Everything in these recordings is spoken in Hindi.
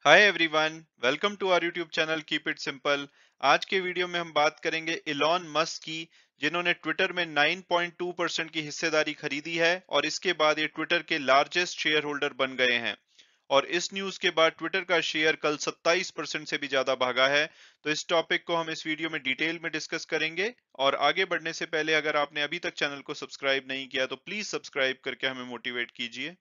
Hi everyone, welcome to our YouTube channel keep it simple. आज के वीडियो में हम बात करेंगे इलॉन मस्क की, जिन्होंने ट्विटर में 9.2% की हिस्सेदारी खरीदी है और इसके बाद ये ट्विटर के लार्जेस्ट शेयर होल्डर बन गए हैं। और इस न्यूज के बाद ट्विटर का शेयर कल 27% से भी ज्यादा भागा है। तो इस टॉपिक को हम इस वीडियो में डिटेल में डिस्कस करेंगे। और आगे बढ़ने से पहले अगर आपने अभी तक चैनल को सब्सक्राइब नहीं किया तो प्लीज सब्सक्राइब करके हमें मोटिवेट कीजिए।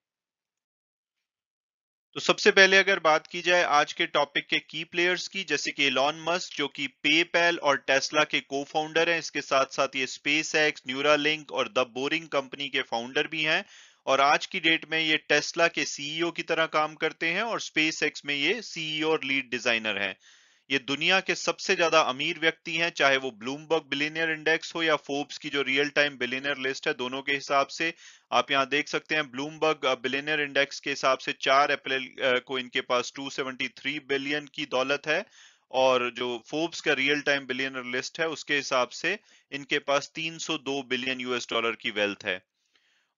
तो सबसे पहले अगर बात की जाए आज के टॉपिक के की प्लेयर्स की, जैसे कि इलॉन मस्क जो कि पेपैल और टेस्ला के को फाउंडर हैं, इसके साथ साथ ये स्पेस एक्स, न्यूरालिंक और द बोरिंग कंपनी के फाउंडर भी हैं। और आज की डेट में ये टेस्ला के सीईओ की तरह काम करते हैं और स्पेस एक्स में ये सीईओ और लीड डिजाइनर हैं। ये दुनिया के सबसे ज्यादा अमीर व्यक्ति हैं, चाहे वो ब्लूमबर्ग बिलियनियर इंडेक्स हो या फोर्ब्स की जो रियल टाइम बिलियनियर लिस्ट है, दोनों के हिसाब से। आप यहाँ देख सकते हैं ब्लूमबर्ग बिलियनियर इंडेक्स के हिसाब से 4 अप्रैल को इनके पास 273 बिलियन की दौलत है। और जो फोर्ब्स का रियल टाइम बिलियनियर लिस्ट है उसके हिसाब से इनके पास 302 बिलियन यूएस डॉलर की वेल्थ है।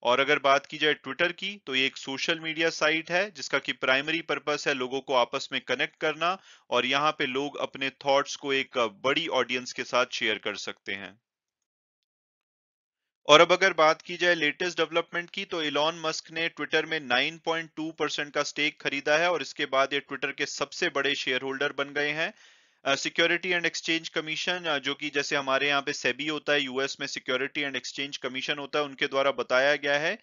और अगर बात की जाए ट्विटर की, तो ये एक सोशल मीडिया साइट है जिसका कि प्राइमरी पर्पस है लोगों को आपस में कनेक्ट करना। और यहाँ पे लोग अपने थॉट्स को एक बड़ी ऑडियंस के साथ शेयर कर सकते हैं। और अब अगर बात की जाए लेटेस्ट डेवलपमेंट की, तो इलॉन मस्क ने ट्विटर में 9.2% का स्टेक खरीदा है और इसके बाद ये ट्विटर के सबसे बड़े शेयर होल्डर बन गए हैं। सिक्योरिटी एंड एक्सचेंज कमीशन, जो कि जैसे हमारे यहाँ पे सेबी होता है, यूएस में सिक्योरिटी एंड एक्सचेंज कमीशन होता है, उनके द्वारा बताया गया है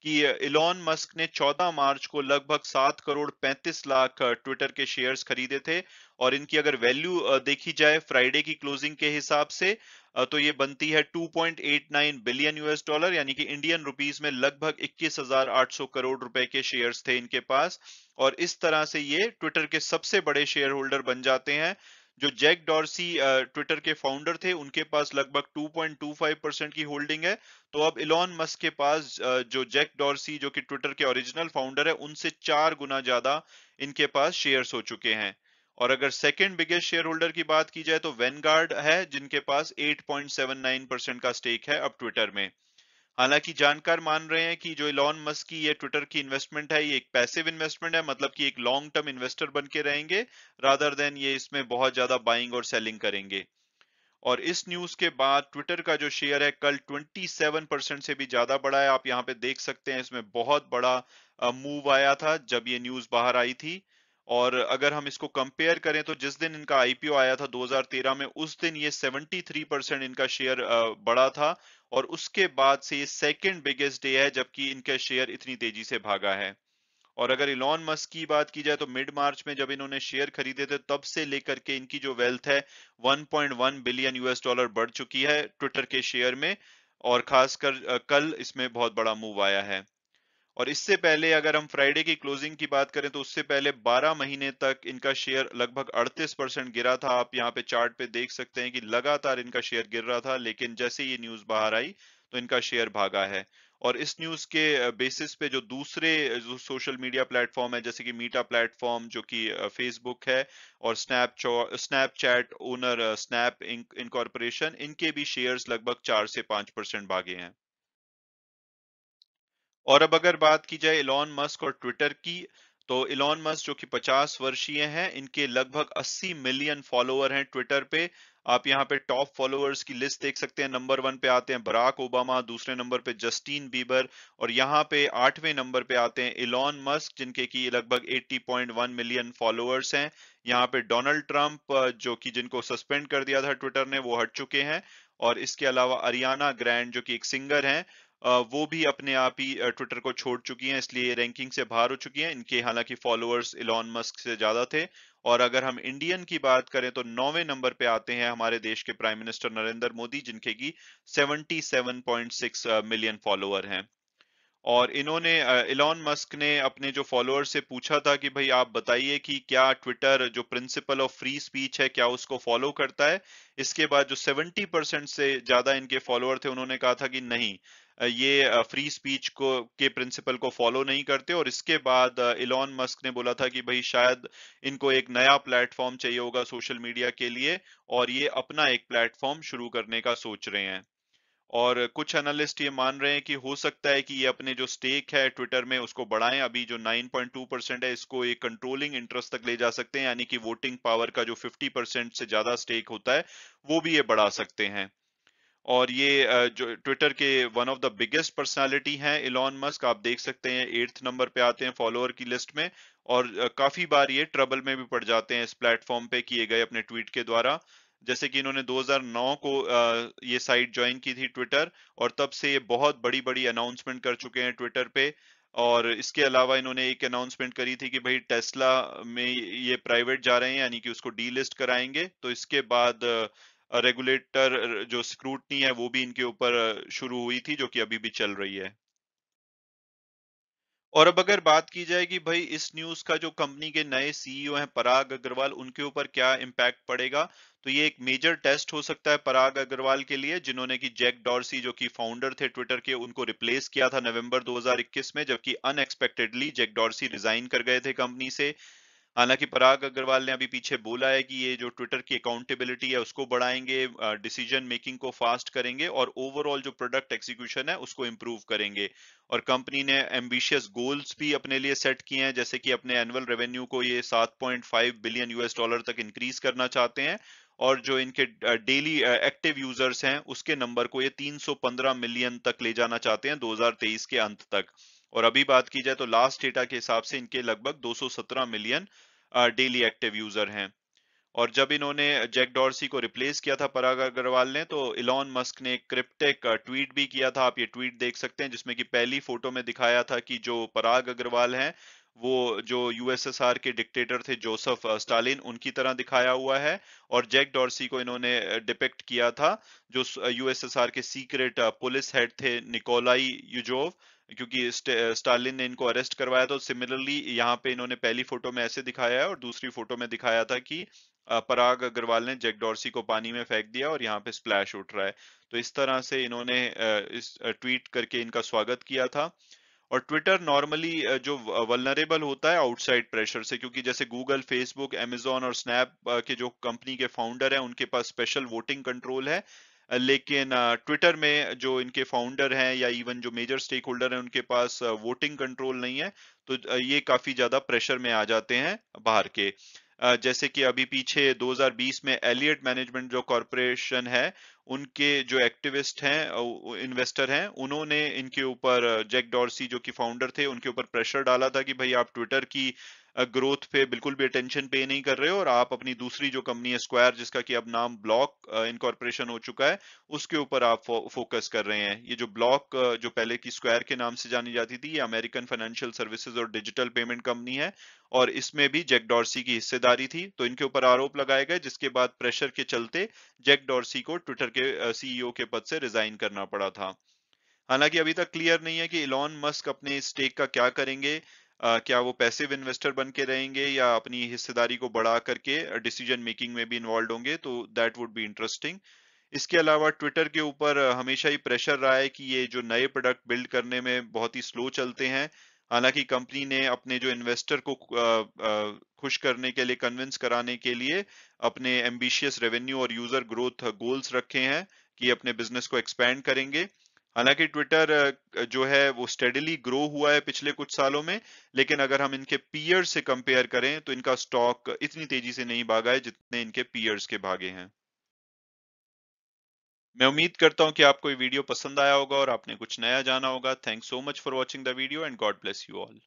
कि इलॉन मस्क ने 14 मार्च को लगभग 7 करोड़ 35 लाख ट्विटर के शेयर्स खरीदे थे। और इनकी अगर वैल्यू देखी जाए फ्राइडे की क्लोजिंग के हिसाब से, तो ये बनती है 2.89 बिलियन यूएस डॉलर, यानी कि इंडियन रुपीस में लगभग 21,800 करोड़ रुपए के शेयर्स थे इनके पास। और इस तरह से ये ट्विटर के सबसे बड़े शेयर होल्डर बन जाते हैं। जो जैक डॉर्सी ट्विटर के फाउंडर थे, उनके पास लगभग 2.25% की होल्डिंग है। तो अब इलॉन मस्क के पास जो जैक डॉर्सी जो कि ट्विटर के ओरिजिनल फाउंडर है, उनसे 4 गुना ज्यादा इनके पास शेयर्स हो चुके हैं। और अगर सेकंड बिगेस्ट शेयर होल्डर की बात की जाए तो वेनगार्ड है, जिनके पास 8.79% का स्टेक है अब ट्विटर में। हालांकि जानकार मान रहे हैं कि जो इलॉन मस्क की ये ट्विटर की इन्वेस्टमेंट है, ये एक पैसिव इन्वेस्टमेंट है, मतलब कि एक लॉन्ग टर्म इन्वेस्टर बन के रहेंगे, रादर देन ये इसमें बहुत ज्यादा बाइंग और सेलिंग करेंगे। और इस न्यूज के बाद ट्विटर का जो शेयर है कल 27% से भी ज्यादा बढ़ा है। आप यहाँ पे देख सकते हैं, इसमें बहुत बड़ा मूव आया था जब ये न्यूज बाहर आई थी। और अगर हम इसको कंपेयर करें तो जिस दिन इनका आईपीओ आया था 2013 में, उस दिन ये 73% इनका शेयर बढ़ा था। और उसके बाद से ये सेकंड बिगेस्ट डे है जबकि इनका शेयर इतनी तेजी से भागा है। और अगर इलॉन मस्क की बात की जाए तो मिड मार्च में जब इन्होंने शेयर खरीदे थे, तब से लेकर के इनकी जो वेल्थ है 1.1 बिलियन यूएस डॉलर बढ़ चुकी है ट्विटर के शेयर में। और खासकर कल इसमें बहुत बड़ा मूव आया है। और इससे पहले अगर हम फ्राइडे की क्लोजिंग की बात करें तो उससे पहले 12 महीने तक इनका शेयर लगभग 38% गिरा था। आप यहाँ पे चार्ट पे देख सकते हैं कि लगातार इनका शेयर गिर रहा था, लेकिन जैसे ये न्यूज बाहर आई तो इनका शेयर भागा है। और इस न्यूज के बेसिस पे जो दूसरे जो सोशल मीडिया प्लेटफॉर्म है, जैसे कि मीटा प्लेटफॉर्म जो कि फेसबुक है, और स्नैपचैट ओनर स्नैप इनकॉर्पोरेशन, इनके भी शेयर्स लगभग 4 से 5% भागे हैं। और अब अगर बात की जाए इलॉन मस्क और ट्विटर की, तो इलॉन मस्क जो कि 50 वर्षीय हैं, इनके लगभग 80 मिलियन फॉलोअर हैं ट्विटर पे। आप यहाँ पे टॉप फॉलोअर्स की लिस्ट देख सकते हैं। नंबर 1 पे आते हैं बराक ओबामा, दूसरे नंबर पे जस्टिन बीबर, और यहाँ पे 8वें नंबर पे आते हैं इलॉन मस्क, जिनके की लगभग 80.1 मिलियन फॉलोअर्स हैं। यहाँ पे डोनाल्ड ट्रंप, जो कि जिनको सस्पेंड कर दिया था ट्विटर ने, वो हट चुके हैं। और इसके अलावा अरियाना ग्रैंड जो कि एक सिंगर हैं, वो भी अपने आप ही ट्विटर को छोड़ चुकी हैं, इसलिए रैंकिंग से बाहर हो चुकी हैं। इनके हालांकि फॉलोअर्स इलॉन मस्क से ज्यादा थे। और अगर हम इंडियन की बात करें तो 9वें नंबर पे आते हैं हमारे देश के प्राइम मिनिस्टर नरेंद्र मोदी, जिनके की 77.6 मिलियन फॉलोअर हैं। और इन्होंने इलॉन मस्क ने अपने जो फॉलोअर से पूछा था कि भाई आप बताइए कि क्या ट्विटर जो प्रिंसिपल ऑफ फ्री स्पीच है, क्या उसको फॉलो करता है। इसके बाद जो 70% से ज्यादा इनके फॉलोअर थे, उन्होंने कहा था कि नहीं, ये फ्री स्पीच को के प्रिंसिपल को फॉलो नहीं करते। और इसके बाद इलॉन मस्क ने बोला था कि भाई शायद इनको एक नया प्लेटफॉर्म चाहिए होगा सोशल मीडिया के लिए, और ये अपना एक प्लेटफॉर्म शुरू करने का सोच रहे हैं। और कुछ एनालिस्ट ये मान रहे हैं कि हो सकता है कि ये अपने जो स्टेक है ट्विटर में उसको बढ़ाएं। अभी जो 9.2% है इसको एक कंट्रोलिंग इंटरेस्ट तक ले जा सकते हैं, यानी कि वोटिंग पावर का जो 50% से ज्यादा स्टेक होता है वो भी ये बढ़ा सकते हैं। और ये जो ट्विटर के one of the biggest personality हैं इलॉन मस्क, आप देख सकते हैं 8th नंबर पे आते हैं फॉलोअर की लिस्ट में। और काफी बार ये ट्रबल में भी पड़ जाते हैं इस प्लेटफॉर्म पे किए गए अपने ट्वीट के द्वारा। जैसे कि इन्होंने 2009 को ये साइट ज्वाइन की थी ट्विटर, और तब से ये बहुत बड़ी बड़ी अनाउंसमेंट कर चुके हैं ट्विटर पे। और इसके अलावा इन्होंने एक अनाउंसमेंट करी थी कि भाई टेस्ला में ये प्राइवेट जा रहे हैं, यानी कि उसको डीलिस्ट कराएंगे। तो इसके बाद रेगुलेटर जो स्क्रूटनी है वो भी इनके ऊपर शुरू हुई थी, जो कि अभी भी चल रही है। और अब अगर बात की जाए कि भाई इस न्यूज़ का जो कंपनी के नए सीईओ हैं पराग अग्रवाल, उनके ऊपर क्या इम्पैक्ट पड़ेगा, तो ये एक मेजर टेस्ट हो सकता है पराग अग्रवाल के लिए, जिन्होंने कि जैक डॉर्सी जो कि फाउंडर थे ट्विटर के, उनको रिप्लेस किया था नवंबर 2021 में, जबकि अनएक्सपेक्टेडली जैक डॉर्सी रिजाइन कर गए थे कंपनी से। हालांकि पराग अग्रवाल ने अभी पीछे बोला है कि ये जो ट्विटर की अकाउंटेबिलिटी है उसको बढ़ाएंगे, डिसीजन मेकिंग को फास्ट करेंगे, और ओवरऑल जो प्रोडक्ट एग्जीक्यूशन है उसको इम्प्रूव करेंगे। और कंपनी ने एम्बिशियस गोल्स भी अपने लिए सेट किए हैं, जैसे कि अपने एनुअल रेवेन्यू को ये 7.5 बिलियन यूएस डॉलर तक इंक्रीज करना चाहते हैं। और जो इनके डेली एक्टिव यूजर्स हैं उसके नंबर को ये 315 मिलियन तक ले जाना चाहते हैं 2023 के अंत तक। और अभी बात की जाए तो लास्ट डेटा के हिसाब से इनके लगभग 217 मिलियन डेली एक्टिव यूजर हैं। और जब इन्होंने जैक डॉर्सी को रिप्लेस किया था पराग अग्रवाल ने, तो इलॉन मस्क ने एक क्रिप्टिक ट्वीट भी किया था। आप ये ट्वीट देख सकते हैं, जिसमें कि पहली फोटो में दिखाया था कि जो पराग अग्रवाल हैं वो जो यूएसएसआर के डिक्टेटर थे जोसेफ स्टालिन, उनकी तरह दिखाया हुआ है। और जैक डॉर्सी को इन्होंने डिपिक्ट किया था जो यूएसएसआर के सीक्रेट पुलिस हेड थे निकोलाई युजोव, क्योंकि स्टालिन ने इनको अरेस्ट करवाया। तो सिमिलरली यहाँ पे इन्होंने पहली फोटो में ऐसे दिखाया है, और दूसरी फोटो में दिखाया था कि पराग अग्रवाल ने जैक डॉर्सी को पानी में फेंक दिया और यहाँ पे स्प्लैश उठ रहा है। तो इस तरह से इन्होंने इस ट्वीट करके इनका स्वागत किया था। और ट्विटर नॉर्मली जो वल्नरेबल होता है आउटसाइड प्रेशर से, क्योंकि जैसे गूगल, फेसबुक, अमेजोन और स्नैप के जो कंपनी के फाउंडर हैं उनके पास स्पेशल वोटिंग कंट्रोल है। लेकिन ट्विटर में जो इनके फाउंडर हैं या इवन जो मेजर स्टेक होल्डर हैं उनके पास वोटिंग कंट्रोल नहीं है। तो ये काफी ज्यादा प्रेशर में आ जाते हैं बाहर के। जैसे कि अभी पीछे 2020 में एलियट मैनेजमेंट जो कॉरपोरेशन है, उनके जो एक्टिविस्ट हैं, इन्वेस्टर हैं, उन्होंने इनके ऊपर जैक डॉर्सी जो कि फाउंडर थे उनके ऊपर प्रेशर डाला था कि भाई आप ट्विटर की ग्रोथ पे बिल्कुल भी अटेंशन पे नहीं कर रहे हो, और आप अपनी दूसरी जो कंपनी है स्क्वायर, जिसका कि अब नाम ब्लॉक इनकॉर्पोरेशन हो चुका है, उसके ऊपर आप फोकस कर रहे हैं। ये जो ब्लॉक जो पहले की स्क्वायर के नाम से जानी जाती थी, ये अमेरिकन फाइनेंशियल सर्विसेज और डिजिटल पेमेंट कंपनी है, और इसमें भी जैक डॉर्सी की हिस्सेदारी थी। तो इनके ऊपर आरोप लगाए गए, जिसके बाद प्रेशर के चलते जैक डॉर्सी को ट्विटर के सीईओ के पद से रिजाइन करना पड़ा था। हालांकि अभी तक क्लियर नहीं है कि इलॉन मस्क अपने स्टेक का क्या करेंगे। क्या वो पैसिव इन्वेस्टर बन के रहेंगे या अपनी हिस्सेदारी को बढ़ा करके डिसीजन मेकिंग में भी इन्वॉल्व होंगे, तो दैट वुड बी इंटरेस्टिंग। इसके अलावा ट्विटर के ऊपर हमेशा ही प्रेशर रहा है कि ये जो नए प्रोडक्ट बिल्ड करने में बहुत ही स्लो चलते हैं। हालांकि कंपनी ने अपने जो इन्वेस्टर को खुश करने के लिए, कन्विंस कराने के लिए अपने एम्बिशियस रेवेन्यू और यूजर ग्रोथ गोल्स रखे हैं कि अपने बिजनेस को एक्सपैंड करेंगे। हालांकि ट्विटर जो है वो स्टेडीली ग्रो हुआ है पिछले कुछ सालों में, लेकिन अगर हम इनके पीयर्स से कंपेयर करें तो इनका स्टॉक इतनी तेजी से नहीं भागा है जितने इनके पीयर्स के भागे हैं। मैं उम्मीद करता हूँ कि आपको ये वीडियो पसंद आया होगा और आपने कुछ नया जाना होगा। Thanks so much for watching the video and God bless you all.